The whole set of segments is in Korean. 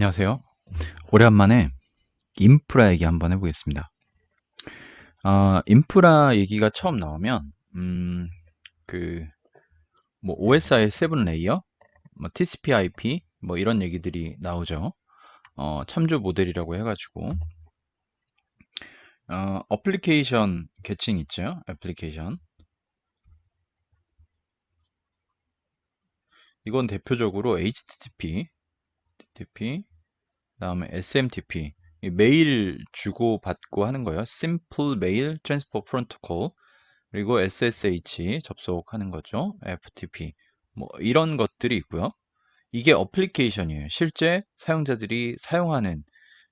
안녕하세요. 오랜만에 인프라 얘기 한번 해보겠습니다. 인프라 얘기가 처음 나오면, 그, 뭐, OSI 7 레이어, 뭐, TCP/IP, 뭐, 이런 얘기들이 나오죠. 참조 모델이라고 해가지고, 어플리케이션 계층 있죠? 애플리케이션. 이건 대표적으로 HTTP, 그다음에 SMTP, 이 메일 주고받고 하는 거예요. Simple Mail Transfer Protocol. 그리고 SSH 접속하는 거죠. FTP. 뭐 이런 것들이 있고요. 이게 어플리케이션이에요. 실제 사용자들이 사용하는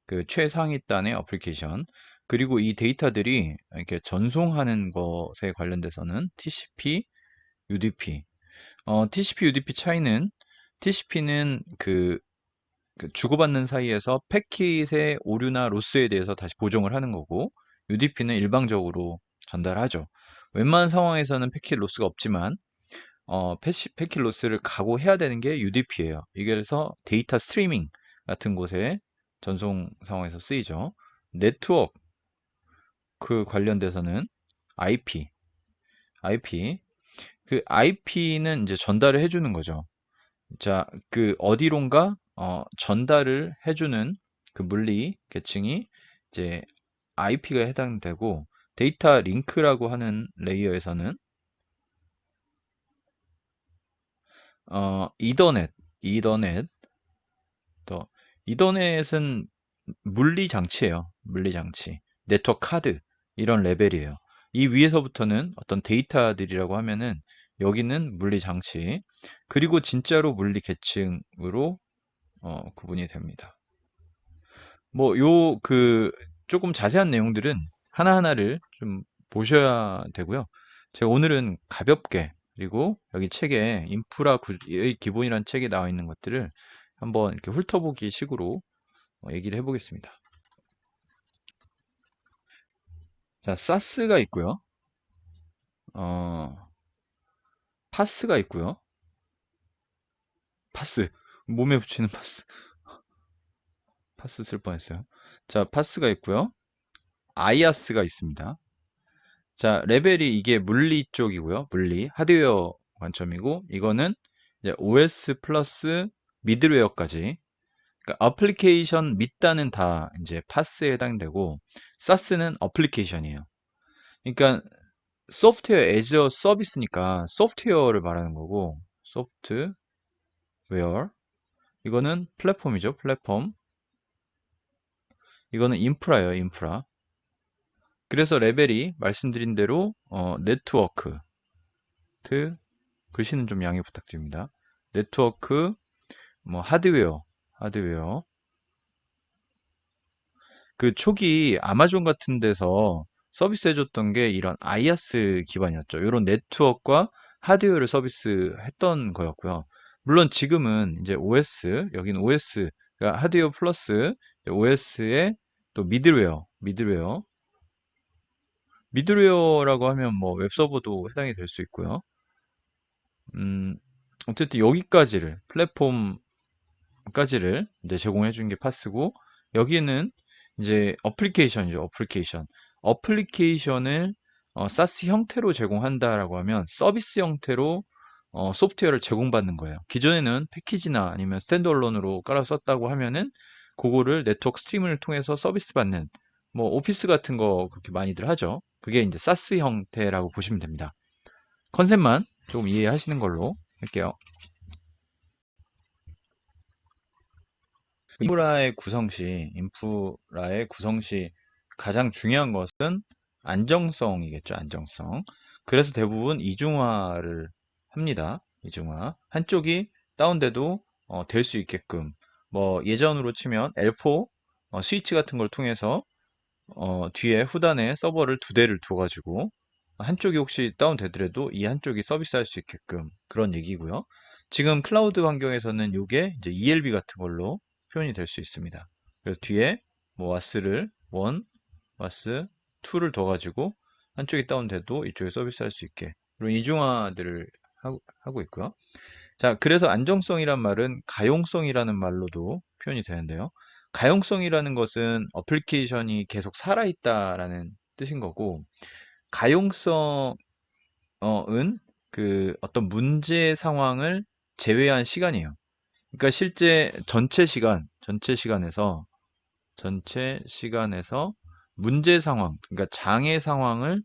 그 최상위 단의 어플리케이션. 그리고 이 데이터들이 이렇게 전송하는 것에 관련돼서는 TCP, UDP. TCP, UDP 차이는 TCP는 그 주고받는 사이에서 패킷의 오류나 로스에 대해서 다시 보정을 하는 거고, UDP는 일방적으로 전달하죠. 웬만한 상황에서는 패킷 로스가 없지만 패킷 로스를 각오해야 되는 게 UDP예요. 이게 그래서 데이터 스트리밍 같은 곳에 전송 상황에서 쓰이죠. 네트워크 그 관련돼서는 IP, IP. 그 IP는 이제 전달을 해주는 거죠. 자, 그 어디론가 전달을 해주는 그 물리 계층이 이제 IP가 해당되고, 데이터 링크라고 하는 레이어에서는 이더넷, 이더넷, 또 이더넷은 물리 장치예요. 물리 장치, 네트워크 카드 이런 레벨이에요. 이 위에서부터는 어떤 데이터들이라고 하면은 여기는 물리 장치, 그리고 진짜로 물리 계층으로 구분이 됩니다. 뭐, 조금 자세한 내용들은 하나하나를 좀 보셔야 되고요. 제가 오늘은 가볍게, 그리고 여기 책에 인프라의 기본이라는 책에 나와 있는 것들을 한번 이렇게 훑어보기 식으로 얘기를 해보겠습니다. 자, 사스가 있고요. 어, 파스가 있고요. 파스. 몸에 붙이는 파스. 파스 쓸 뻔했어요. 자, 파스가 있고요. 아이아스가 있습니다. 자, 레벨이 이게 물리 쪽이고요. 물리, 하드웨어 관점이고, 이거는 이제 OS 플러스 미드웨어까지. 그러니까 어플리케이션 밑단은 다 이제 파스에 해당되고, 사스는 어플리케이션이에요. 그러니까 소프트웨어 애저 서비스니까 소프트웨어를 말하는 거고, 소프트웨어. 이거는 플랫폼이죠. 플랫폼. 이거는 인프라예요. 인프라. 그래서 레벨이 말씀드린 대로 네트워크, 글씨는 좀 양해 부탁드립니다. 네트워크, 뭐 하드웨어. 그 초기 아마존 같은 데서 서비스 해줬던 게 이런 아이아스 기반이었죠. 이런 네트워크와 하드웨어를 서비스 했던 거였고요. 물론 지금은 이제 OS, 여기는 OS, 그러니까 하드웨어 플러스 OS의 또 미들웨어라고 하면 뭐 웹서버도 해당이 될 수 있고요. 음, 어쨌든 여기까지를 플랫폼까지를 이제 제공해 준 게 파스고, 여기는 이제 어플리케이션이죠. 어플리케이션을 사스 형태로 제공한다라고 하면 서비스 형태로 소프트웨어를 제공받는 거예요. 기존에는 패키지나 아니면 스탠드얼론으로 깔아 썼다고 하면은 그거를 네트워크 스트리밍을 통해서 서비스 받는, 뭐 오피스 같은 거 그렇게 많이들 하죠. 그게 이제 사스 형태라고 보시면 됩니다. 컨셉만 조금 이해하시는 걸로 할게요. 인프라의 구성 시 가장 중요한 것은 안정성이겠죠, 안정성. 그래서 대부분 이중화를 합니다. 이중화. 한쪽이 다운돼도 될 수 있게끔. 뭐 예전으로 치면 L4 스위치 같은 걸 통해서 뒤에 후단에 서버를 두 대를 둬가지고 한쪽이 혹시 다운되더라도 이 한쪽이 서비스할 수 있게끔, 그런 얘기고요. 지금 클라우드 환경에서는 이게 이제 ELB 같은 걸로 표현이 될 수 있습니다. 그래서 뒤에 뭐 와스를 1, 와스 2를 둬가지고 한쪽이 다운돼도 이쪽에 서비스할 수 있게, 그런 이중화들을 하고 있고요. 자, 그래서 안정성이란 말은 가용성이라는 말로도 표현이 되는데요. 가용성이라는 것은 어플리케이션이 계속 살아있다라는 뜻인 거고, 가용성은 그 어떤 문제 상황을 제외한 시간이에요. 그러니까 실제 전체 시간에서 문제 상황, 그러니까 장애 상황을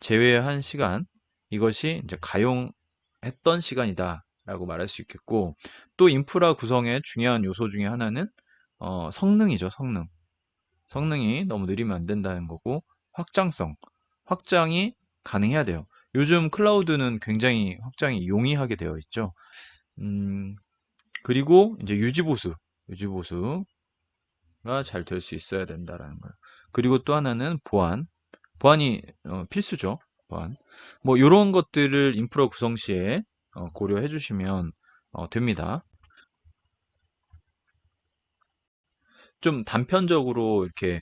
제외한 시간, 이것이 이제 가용했던 시간이다라고 말할 수 있겠고, 또 인프라 구성의 중요한 요소 중에 하나는 성능이죠, 성능. 성능이 너무 느리면 안 된다는 거고, 확장성, 확장이 가능해야 돼요. 요즘 클라우드는 굉장히 확장이 용이하게 되어 있죠. 음, 그리고 이제 유지보수가 잘 될 수 있어야 된다라는 거예요. 그리고 또 하나는 보안이 필수죠. 보안. 뭐 이런 것들을 인프라 구성 시에 고려해 주시면 됩니다. 좀 단편적으로 이렇게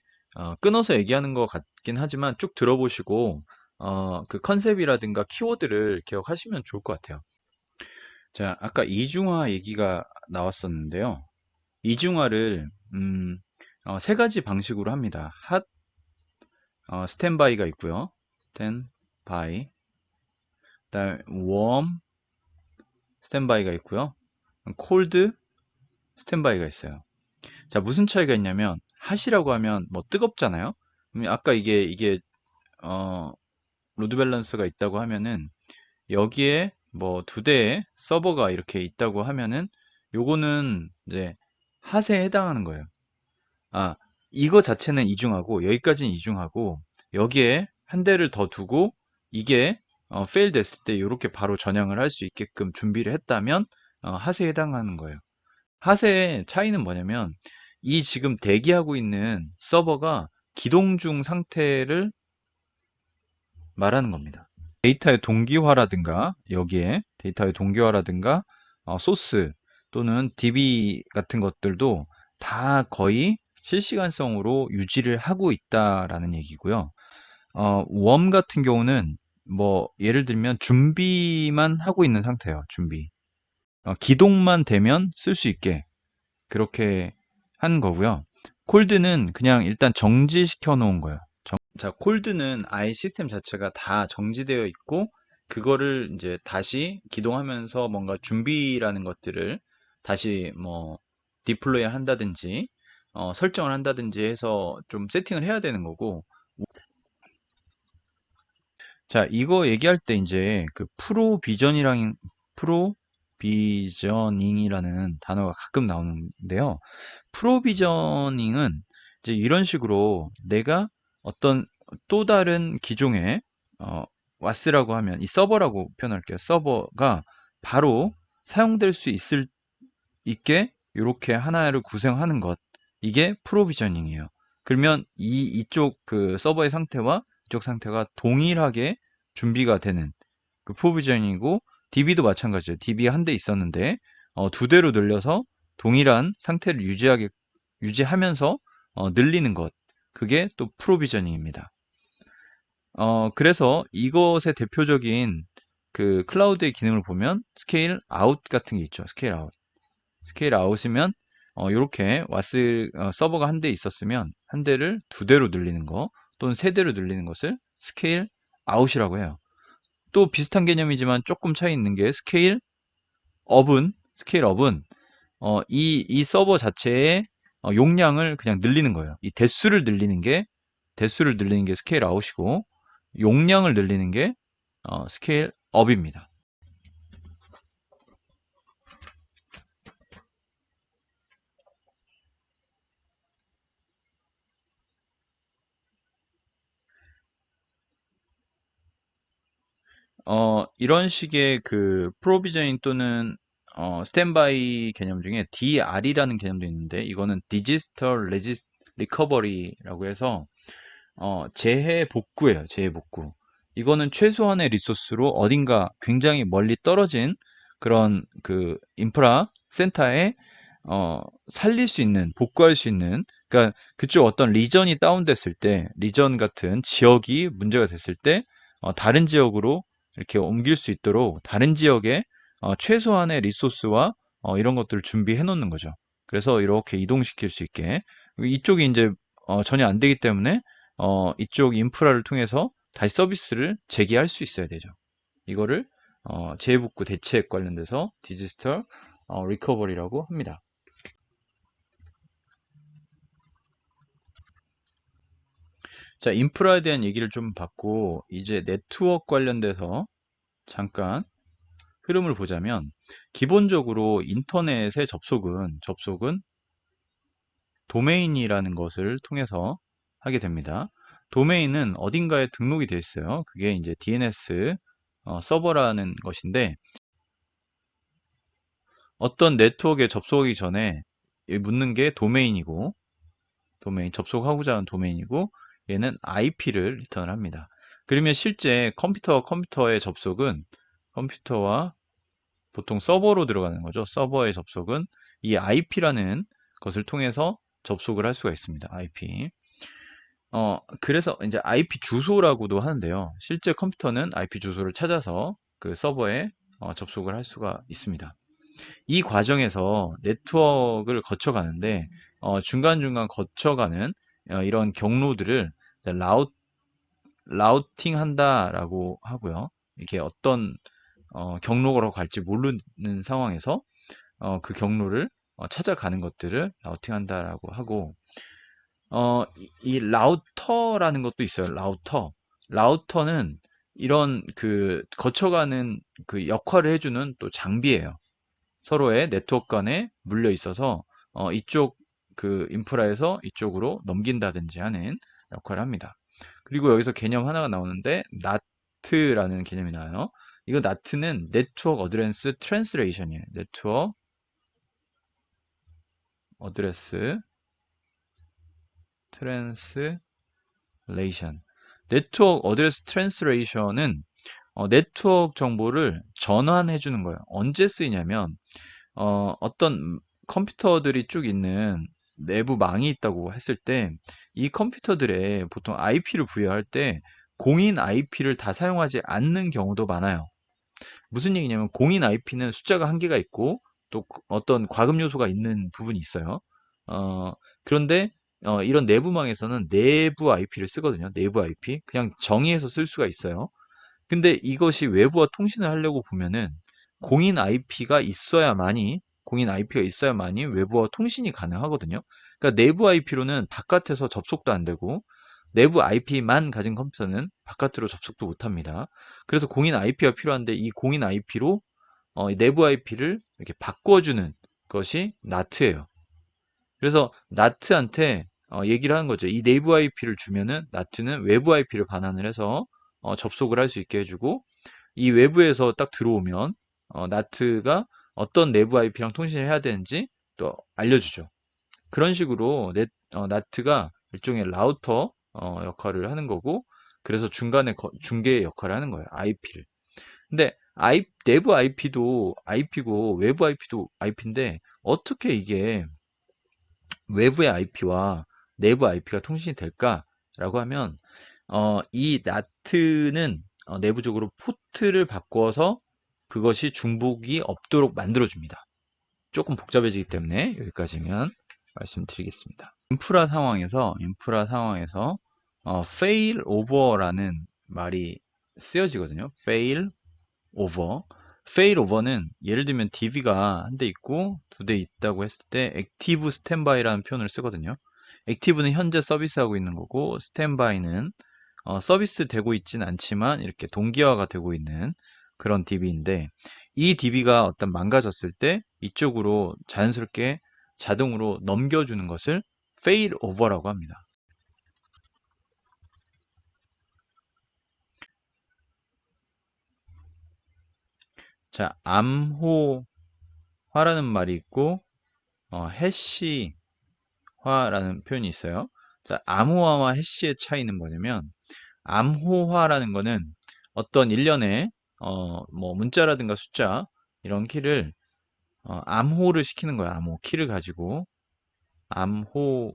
끊어서 얘기하는 것 같긴 하지만 쭉 들어보시고 그 컨셉이라든가 키워드를 기억하시면 좋을 것 같아요. 자, 아까 이중화 얘기가 나왔었는데요. 이중화를 세 가지 방식으로 합니다. 스탠바이가 있고요. 스탠바이, 그다음에 웜 스탠바이가 있고요. 콜드 스탠바이가 있어요. 자, 무슨 차이가 있냐면 핫이라고 하면 뭐 뜨겁잖아요. 아까 이게 어, 로드 밸런스가 있다고 하면은 여기에 뭐 두 대의 서버가 이렇게 있다고 하면은 요거는 이제 핫에 해당하는 거예요. 아, 이거 자체는 이중하고 여기까지는 이중하고 여기에 한 대를 더 두고 이게 fail 됐을 때 이렇게 바로 전향을 할 수 있게끔 준비를 했다면 핫에 해당하는 거예요. 핫의 차이는 뭐냐면 이 지금 대기하고 있는 서버가 기동 중 상태를 말하는 겁니다. 데이터의 동기화라든가 여기에 데이터의 동기화라든가 소스 또는 DB 같은 것들도 다 거의 실시간성으로 유지를 하고 있다라는 얘기고요. 웜 같은 경우는 뭐 예를 들면 준비만 하고 있는 상태예요. 준비. 기동만 되면 쓸 수 있게 그렇게 한 거고요. 콜드는 그냥 일단 정지시켜 놓은 거예요. 자, 콜드는 아예 시스템 자체가 다 정지되어 있고, 그거를 이제 다시 기동하면서 뭔가 준비라는 것들을 다시 뭐, 디플로이 한다든지, 설정을 한다든지 해서 좀 세팅을 해야 되는 거고, 자, 이거 얘기할 때 이제 그 프로비저닝이라는 단어가 가끔 나오는데요. 프로비저닝은 이제 이런 식으로 내가 어떤 또 다른 기종의 어, 와스라고 하면 이 서버라고 표현할게요. 서버가 바로 사용될 수 있게 이렇게 하나를 구성하는 것. 이게 프로비저닝이에요. 그러면 이쪽 그 서버의 상태와 이쪽 상태가 동일하게 준비가 되는 그 프로비저닝이고 DB도 마찬가지예요. DB 한 대 있었는데 두 대로 늘려서 동일한 상태를 유지하면서 늘리는 것. 그게 또 프로비저닝입니다. 그래서 이것의 대표적인 그 클라우드의 기능을 보면 스케일 아웃 같은 게 있죠. 스케일 아웃. 스케일 아웃이면 이렇게 서버가 한 대 있었으면 한 대를 두 대로 늘리는 거 또는 세 대로 늘리는 것을 스케일 아웃이라고 해요. 또 비슷한 개념이지만 조금 차이 있는 게 스케일 업은 이 서버 자체의 용량을 그냥 늘리는 거예요. 이 대수를 늘리는 게 스케일 아웃이고 용량을 늘리는 게 스케일 업입니다. 이런 식의 그 프로비저닝 또는 스탠바이 개념 중에 DR이라는 개념도 있는데 이거는 디지털 리커버리라고 해서 재해 복구예요. 재해 복구. 이거는 최소한의 리소스로 어딘가 굉장히 멀리 떨어진 그런 그 인프라 센터에 살릴 수 있는, 복구할 수 있는, 그러니까 그쪽 어떤 리전이 다운됐을 때, 리전 같은 지역이 문제가 됐을 때, 다른 지역으로 이렇게 옮길 수 있도록 다른 지역에 최소한의 리소스와 이런 것들을 준비해 놓는 거죠. 그래서 이렇게 이동시킬 수 있게 이쪽이 이제 전혀 안 되기 때문에 이쪽 인프라를 통해서 다시 서비스를 재개할 수 있어야 되죠. 이거를 재해복구 대책 관련돼서 디지털 리커버리라고 합니다. 자, 인프라에 대한 얘기를 좀 받고 이제 네트워크 관련돼서 잠깐 흐름을 보자면 기본적으로 인터넷의 접속은 도메인이라는 것을 통해서 하게 됩니다. 도메인은 어딘가에 등록이 되어 있어요. 그게 이제 DNS 서버라는 것인데 어떤 네트워크에 접속하기 전에 묻는 게 도메인이고 접속하고자 하는 도메인이고 얘는 IP를 리턴을 합니다. 그러면 실제 컴퓨터의 접속은 컴퓨터와 보통 서버로 들어가는 거죠. 서버의 접속은 이 IP라는 것을 통해서 접속을 할 수가 있습니다. IP. 그래서 이제 IP 주소라고도 하는데요. 실제 컴퓨터는 IP 주소를 찾아서 그 서버에 접속을 할 수가 있습니다. 이 과정에서 네트워크를 거쳐가는데 중간중간 거쳐가는 이런 경로들을 라우팅 한다라고 하고요. 이게 어떤 경로로 갈지 모르는 상황에서 그 경로를 찾아가는 것들을 라우팅 한다라고 하고 이 라우터라는 것도 있어요. 라우터는 이런 그 거쳐가는 그 역할을 해주는 또 장비예요. 서로의 네트워크 간에 물려 있어서 이쪽 그 인프라에서 이쪽으로 넘긴다든지 하는 역할을 합니다. 그리고 여기서 개념 하나가 나오는데 NAT라는 개념이 나와요. 이거 NAT는 네트워크 어드레스 트랜스레이션이에요. 네트워크 어드레스 트랜스레이션. 네트워크 어드레스 트랜스레이션은 네트워크 정보를 전환해 주는 거예요. 언제 쓰이냐면 어떤 컴퓨터들이 쭉 있는 내부 망이 있다고 했을 때 이 컴퓨터들에 보통 IP를 부여할 때 공인 IP를 다 사용하지 않는 경우도 많아요. 무슨 얘기냐면 공인 IP는 숫자가 한계가 있고 또 어떤 과금 요소가 있는 부분이 있어요. 어, 그런데 이런 내부망에서는 내부 IP를 쓰거든요. 내부 IP. 그냥 정의해서 쓸 수가 있어요. 근데 이것이 외부와 통신을 하려고 보면은 공인 IP가 있어야만이 외부와 통신이 가능하거든요. 그러니까 내부 IP로는 바깥에서 접속도 안 되고 내부 IP만 가진 컴퓨터는 바깥으로 접속도 못 합니다. 그래서 공인 IP가 필요한데 이 공인 IP로 내부 IP를 이렇게 바꿔주는 것이 NAT예요. 그래서 나트한테 얘기를 하는 거죠. 이 내부 IP를 주면은 나트는 외부 IP를 반환을 해서 접속을 할 수 있게 해주고 이 외부에서 딱 들어오면 나트가 어떤 내부 IP랑 통신을 해야 되는지 또 알려주죠. 그런 식으로 나트가 일종의 라우터 역할을 하는 거고 그래서 중간에 중개 역할을 하는 거예요. IP를. 근데 내부 IP도 IP고 외부 IP도 IP인데 어떻게 이게 외부의 IP와 내부 IP가 통신이 될까라고 하면 이 나트는 내부적으로 포트를 바꿔서 그것이 중복이 없도록 만들어줍니다. 조금 복잡해지기 때문에 여기까지만 말씀드리겠습니다. 인프라 상황에서 fail over라는 말이 쓰여지거든요. fail over는 예를 들면 DB가 한 대 있고 두 대 있다고 했을 때 액티브 스탠바이라는 표현을 쓰거든요. 액티브는 현재 서비스하고 있는 거고 스탠바이는 서비스 되고 있진 않지만 이렇게 동기화가 되고 있는 그런 DB인데 이 DB가 어떤 망가졌을 때 이쪽으로 자연스럽게 자동으로 넘겨주는 것을 fail over라고 합니다. 자, 암호화라는 말이 있고 해시화라는 표현이 있어요. 자, 암호화와 해시의 차이는 뭐냐면 암호화라는 거는 어떤 일련의 뭐 문자라든가 숫자 이런 키를 암호를 시키는 거야. 암호 키를 가지고 암호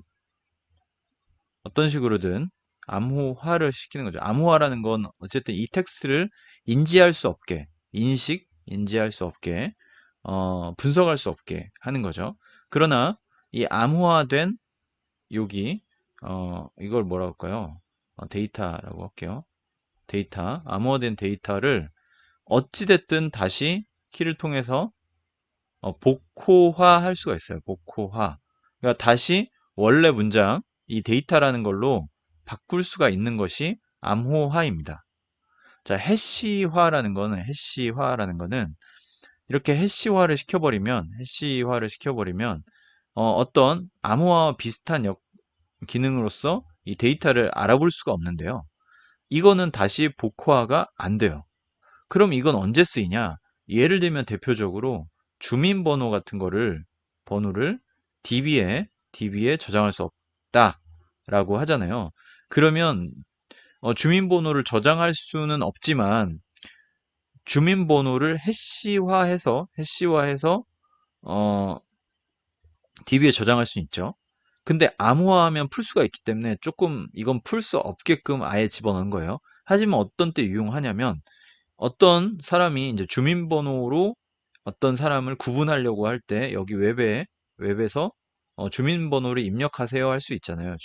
어떤 식으로든 암호화를 시키는 거죠. 암호화라는 건 어쨌든 이 텍스트를 인지할 수 없게 인식 인지할 수 없게 분석할 수 없게 하는 거죠. 그러나 이 암호화된 여기 이걸 뭐라고 할까요? 데이터라고 할게요. 데이터, 암호화된 데이터를 어찌됐든 다시 키를 통해서 복호화할 수가 있어요. 복호화. 그러니까 다시 원래 문장, 이 데이터라는 걸로 바꿀 수가 있는 것이 암호화입니다. 자, 해시화라는 거는 이렇게 해시화를 시켜버리면 어떤 암호화와 비슷한 기능으로서 이 데이터를 알아볼 수가 없는데요. 이거는 다시 복호화가 안 돼요. 그럼 이건 언제 쓰이냐? 예를 들면 대표적으로 주민번호 같은 번호를 DB에 저장할 수 없다라고 하잖아요. 그러면 주민번호를 저장할 수는 없지만 주민번호를 해시화해서 어, DB에 저장할 수 있죠. 근데 암호화하면 풀 수가 있기 때문에 조금 이건 풀 수 없게끔 아예 집어넣은 거예요. 하지만 어떤 때 유용하냐면 어떤 사람이 이제 주민번호로 어떤 사람을 구분하려고 할 때 여기 웹에서 주민번호를 입력하세요 할 수 있잖아요.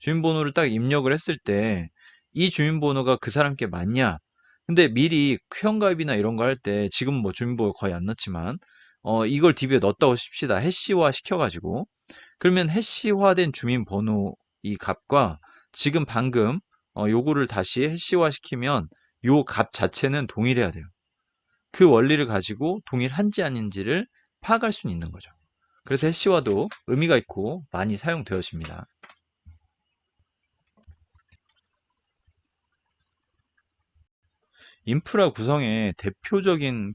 주민번호를 딱 입력을 했을 때 이 주민번호가 그 사람께 맞냐? 근데 미리 회원가입이나 이런 거 할 때 지금 뭐 주민번호 거의 안 넣지만 이걸 DB에 넣었다고 칩시다. 해시화 시켜가지고 그러면 해시화된 주민번호 이 값과 지금 방금 요거를 다시 해시화 시키면 요 값 자체는 동일해야 돼요. 그 원리를 가지고 동일한지 아닌지를 파악할 수 있는 거죠. 그래서 해시화도 의미가 있고 많이 사용되어집니다. 인프라 구성의 대표적인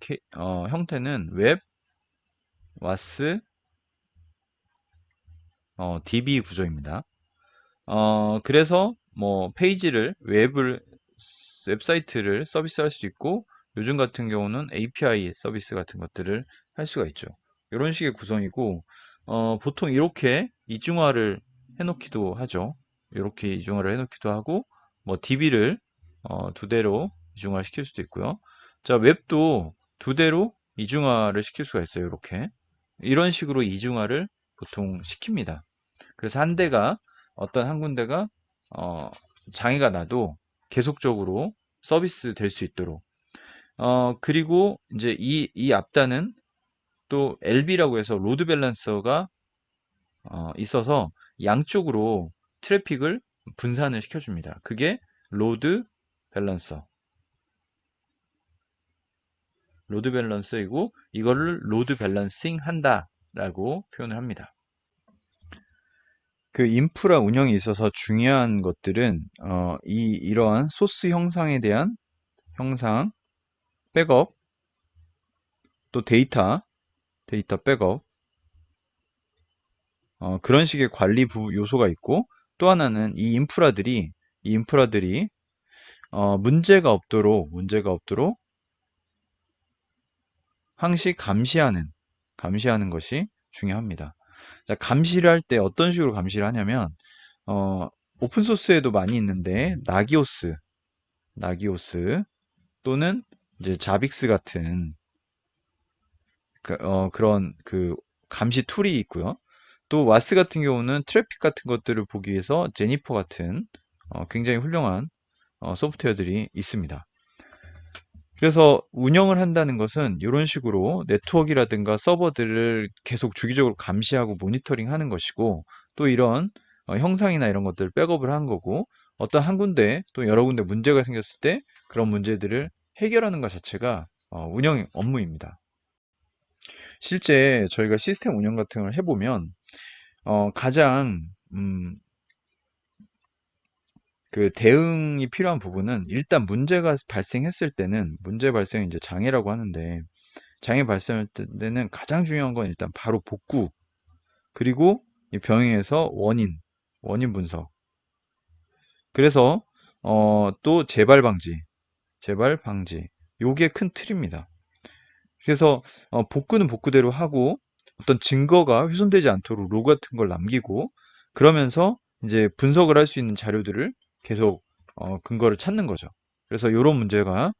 형태는 웹, 와스, DB 구조입니다. 그래서 뭐 웹사이트를 서비스할 수 있고 요즘 같은 경우는 API 서비스 같은 것들을 할 수가 있죠. 이런 식의 구성이고 보통 이렇게 이중화를 해놓기도 하죠. 이렇게 이중화를 해놓기도 하고 뭐 DB를 두 대로 이중화 시킬 수도 있고요. 자, 웹도 두 대로 이중화를 시킬 수가 있어요. 이렇게 이런 식으로 이중화를 보통 시킵니다. 그래서 어떤 한 군데가 어, 장애가 나도 계속적으로 서비스 될 수 있도록 그리고 이제 이 앞단은 또 LB라고 해서 로드 밸런서가 있어서 양쪽으로 트래픽을 분산을 시켜줍니다. 그게 로드 밸런서 로드 밸런서이고 이거를 로드 밸런싱 한다라고 표현을 합니다. 그 인프라 운영에 있어서 중요한 것들은 이러한 소스 형상에 대한 형상, 백업, 또 데이터 백업 그런 식의 관리 요소가 있고 또 하나는 이 인프라들이 문제가 없도록 항시 감시하는 것이 중요합니다. 자, 감시를 할 때 어떤 식으로 감시를 하냐면 오픈 소스에도 많이 있는데 나기오스 또는 이제 자빅스 같은 그런 그 감시 툴이 있고요. 또 와스 같은 경우는 트래픽 같은 것들을 보기 위해서 제니퍼 같은 굉장히 훌륭한 소프트웨어들이 있습니다. 그래서 운영을 한다는 것은 이런 식으로 네트워크라든가 서버들을 계속 주기적으로 감시하고 모니터링 하는 것이고 또 이런 형상이나 이런 것들을 백업을 한 거고 어떤 한 군데 또 여러 군데 문제가 생겼을 때 그런 문제들을 해결하는 것 자체가 운영 업무입니다. 실제 저희가 시스템 운영 같은 걸 해보면 가장 그 대응이 필요한 부분은 일단 문제가 발생했을 때는 문제 발생은 이제 장애라고 하는데 장애 발생할 때는 가장 중요한 건 일단 바로 복구 그리고 이 병행해서 원인 분석 그래서 또 재발 방지 요게 큰 틀입니다. 그래서 복구는 복구대로 하고 어떤 증거가 훼손되지 않도록 로그 같은 걸 남기고 그러면서 이제 분석을 할 수 있는 자료들을 계속 근거를 찾는 거죠. 그래서 이런 문제가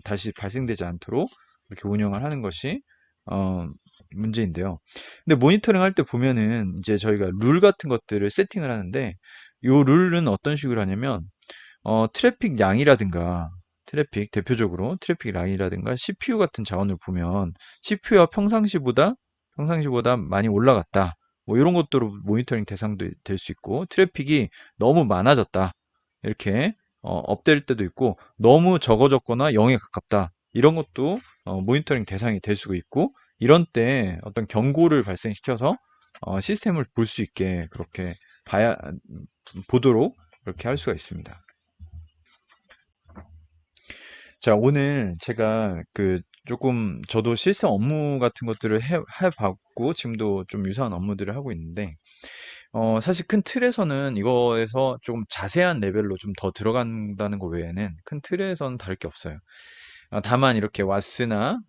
다시 발생되지 않도록 이렇게 운영을 하는 것이 어, 문제인데요. 근데 모니터링 할 때 보면은 이제 저희가 룰 같은 것들을 세팅을 하는데 요 룰은 어떤 식으로 하냐면 트래픽 양이라든가 대표적으로 트래픽 양이라든가 CPU 같은 자원을 보면 CPU가 평상시보다 많이 올라갔다. 뭐 이런 것들로 모니터링 대상도 될 수 있고 트래픽이 너무 많아졌다. 이렇게 업될 때도 있고 너무 적어졌거나 0에 가깝다. 이런 것도 모니터링 대상이 될 수가 있고 이런 때 어떤 경고를 발생시켜서 시스템을 볼 수 있게 그렇게 보도록 그렇게 할 수가 있습니다. 자, 오늘 제가 조금 저도 실생 업무 같은 것들을 해봤고 지금도 좀 유사한 업무들을 하고 있는데 사실 큰 틀에서는 이거에서 좀 자세한 레벨로 좀 더 들어간다는 것 외에는 큰 틀에서는 다를 게 없어요. 다만 이렇게 와스나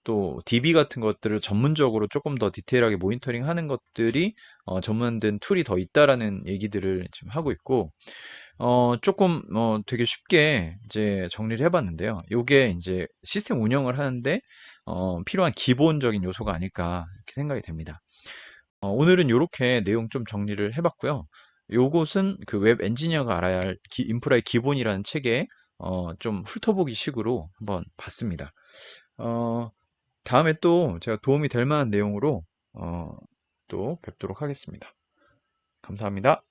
또 DB 같은 것들을 전문적으로 조금 더 디테일하게 모니터링 하는 것들이 전문된 툴이 더 있다라는 얘기들을 지금 하고 있고 조금 되게 쉽게 이제 정리를 해봤는데요. 요게 이제 시스템 운영을 하는데 필요한 기본적인 요소가 아닐까 이렇게 생각이 됩니다. 오늘은 이렇게 내용 좀 정리를 해봤고요. 요것은 그 웹 엔지니어가 알아야 할 인프라의 기본이라는 책에 좀 훑어보기 식으로 한번 봤습니다. 어, 다음에 또 제가 도움이 될 만한 내용으로 또 뵙도록 하겠습니다. 감사합니다.